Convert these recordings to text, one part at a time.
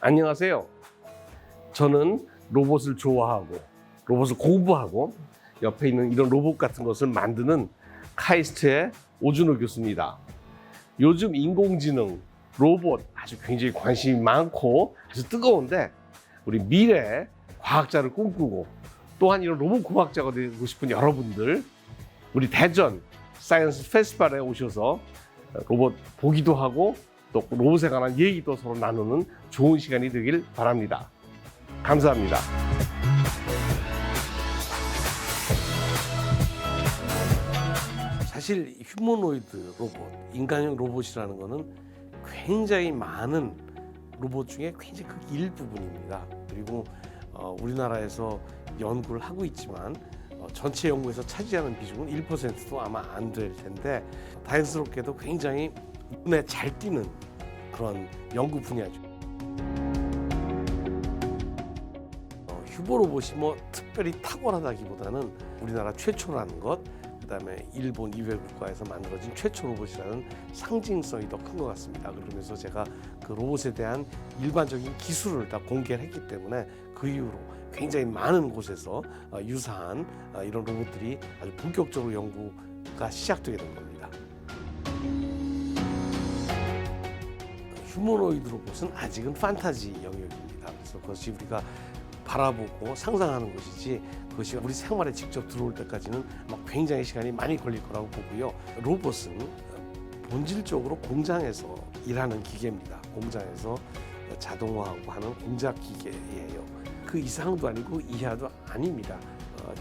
안녕하세요. 저는 로봇을 좋아하고 로봇을 공부하고 옆에 있는 이런 로봇 같은 것을 만드는 카이스트의 오준호 교수입니다. 요즘 인공지능, 로봇 아주 굉장히 관심이 많고 아주 뜨거운데 우리 미래 과학자를 꿈꾸고 또한 이런 로봇 공학자가 되고 싶은 여러분들 우리 대전 사이언스 페스티벌에 오셔서 로봇 보기도 하고 또 로봇에 관한 얘기도 서로 나누는 좋은 시간이 되길 바랍니다. 감사합니다. 사실 휴머노이드 로봇, 인간형 로봇이라는 것은 굉장히 많은 로봇 중에 굉장히 그 일부분입니다. 그리고 우리나라에서 연구를 하고 있지만 전체 연구에서 차지하는 비중은 1%도 아마 안 될 텐데 다행스럽게도 굉장히 눈에 잘 띄는 그런 연구 분야죠. 휴보 로봇이 뭐 특별히 탁월하다기보다는 우리나라 최초라는 것, 그다음에 일본 이외 국가에서 만들어진 최초 로봇이라는 상징성이 더 큰 것 같습니다. 그러면서 제가 그 로봇에 대한 일반적인 기술을 다 공개를 했기 때문에 그 이후로 굉장히 많은 곳에서 유사한 이런 로봇들이 아주 본격적으로 연구가 시작되게 된 겁니다. 휴머노이드 로봇은 아직은 판타지 영역입니다. 그래서 그것이 우리가 바라보고 상상하는 것이지 그것이 우리 생활에 직접 들어올 때까지는 굉장히 시간이 많이 걸릴 거라고 보고요. 로봇은 본질적으로 공장에서 일하는 기계입니다. 공장에서 자동화하고 하는 공작 기계예요. 그 이상도 아니고 이하도 아닙니다.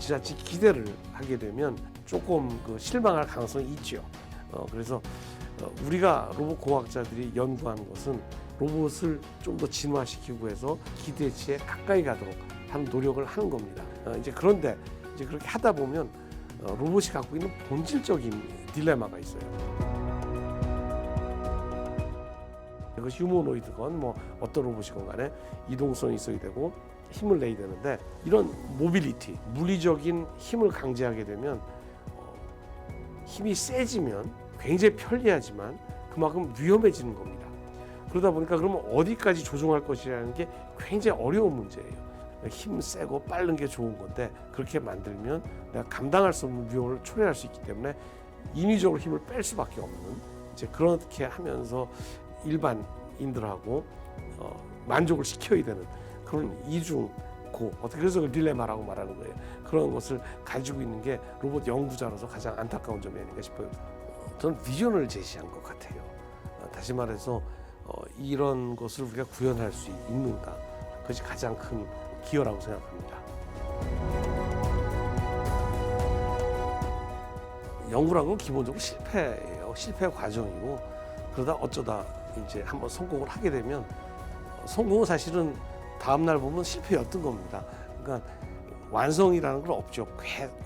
지나치 기대를 하게 되면 조금 실망할 가능성이 있죠. 그래서 우리가 로봇 공학자들이 연구한 것은 로봇을 좀 더 진화시키고 해서 기대치에 가까이 가도록 하는 노력을 하는 겁니다. 그런데 그렇게 하다 보면 로봇이 갖고 있는 본질적인 딜레마가 있어요. 이것이 휴머노이드건 뭐 어떤 로봇이건 간에 이동성이 있어야 되고 힘을 내야 되는데 이런 모빌리티, 물리적인 힘을 강제하게 되면 힘이 세지면 굉장히 편리하지만 그만큼 위험해지는 겁니다. 그러다 보니까 그러면 어디까지 조종할 것이라는 게 굉장히 어려운 문제예요. 힘 세고 빠른 게 좋은 건데 그렇게 만들면 내가 감당할 수 없는 위험을 초래할 수 있기 때문에 인위적으로 힘을 뺄 수밖에 없는 그렇게 하면서 일반인들하고 만족을 시켜야 되는 그런 이중고 어떻게 그래서 그 딜레마라고 말하는 거예요. 그런 것을 가지고 있는 게 로봇 연구자로서 가장 안타까운 점이 아닌가 싶어요. 저는 비전을 제시한 것 같아요. 다시 말해서 이런 것을 우리가 구현할 수 있는가, 그것이 가장 큰 기여라고 생각합니다. 연구라는 건 기본적으로 실패예요. 실패 과정이고 그러다 어쩌다 이제 한번 성공을 하게 되면 성공은 사실은 다음 날 보면 실패였던 겁니다. 그러니까 완성이라는 건 없죠.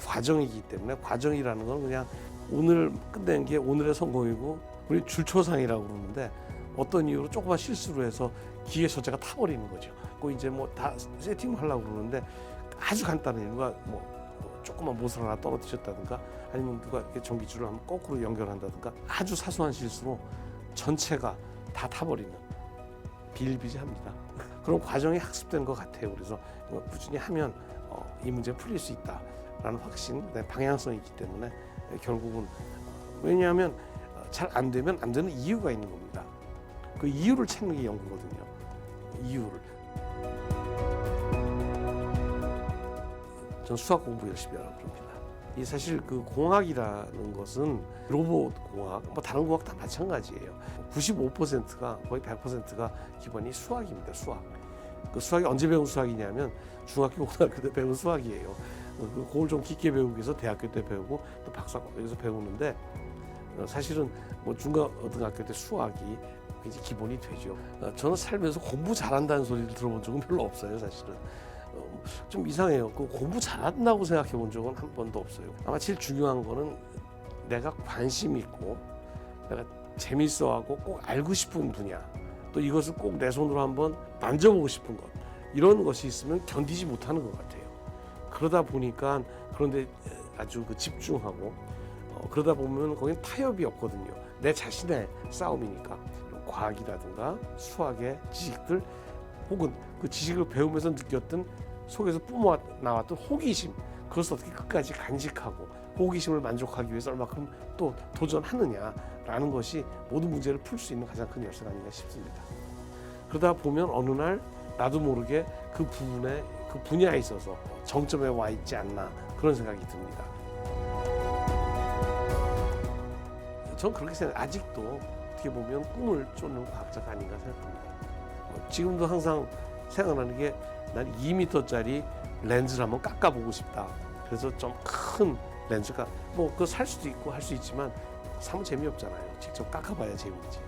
과정이기 때문에 과정이라는 건 그냥 오늘 끝낸 게 오늘의 성공이고 우리 줄초상이라고 그러는데 어떤 이유로 조그만 실수로 해서 기계 소재가 타버리는 거죠. 그 이제 뭐 다 세팅을 하려고 그러는데 아주 간단한 이유가 조그만 못을 하나 떨어뜨렸다든가 아니면 누가 전기줄을 한번 거꾸로 연결한다든가 아주 사소한 실수로 전체가 다 타버리는 비일비재합니다. 그런 과정이 학습된 것 같아요. 그래서 꾸준히 하면 이 문제 풀릴 수 있다라는 확신, 방향성이 있기 때문에 결국은 왜냐하면 잘 안 되면 안 되는 이유가 있는 겁니다. 그 이유를 찾는 게 연구거든요. 이유를. 전 수학 공부 열심히 하라고 그럽니다. 이 사실 그 공학이라는 것은 로봇 공학, 뭐 다른 공학 다 마찬가지예요. 95%가 거의 100%가 기본이 수학입니다. 수학. 그 수학이 언제 배운 수학이냐면 중학교, 고등학교 때 배운 수학이에요. 그걸 좀 깊게 배우기 위해서 대학교 때 배우고 또 박사과정에서 배우는데 사실은 뭐 중고등학교 때 수학이 이제 기본이 되죠. 저는 살면서 공부 잘한다는 소리를 들어본 적은 별로 없어요. 사실은 좀 이상해요. 그 공부 잘한다고 생각해 본 적은 한 번도 없어요. 아마 제일 중요한 거는 내가 관심 있고 내가 재밌어하고 꼭 알고 싶은 분야, 또 이것을 꼭 내 손으로 한번 만져보고 싶은 것, 이런 것이 있으면 견디지 못하는 것 같아요. 그러다 보니까 그런데 아주 집중하고 그러다 보면 거긴 타협이 없거든요. 내 자신의 싸움이니까. 과학이라든가 수학의 지식들 혹은 그 지식을 배우면서 느꼈던 속에서 뿜어 나왔던 호기심, 그것을 어떻게 끝까지 간직하고 호기심을 만족하기 위해서 얼마큼 또 도전하느냐라는 것이 모든 문제를 풀 수 있는 가장 큰 열쇠가 아닌가 싶습니다. 그러다 보면 어느 날 나도 모르게 그 부분에 그 분야에 있어서 정점에 와 있지 않나 그런 생각이 듭니다. 저는 그렇게 생각해요. 아직도 어떻게 보면 꿈을 쫓는 과학자가 아닌가 생각합니다. 지금도 항상 생각나는 게 난 2m짜리 렌즈를 한번 깎아보고 싶다. 그래서 좀 큰 렌즈가 뭐 그거 살 수도 있고 할 수 있지만 사면 재미없잖아요. 직접 깎아봐야 재미있지.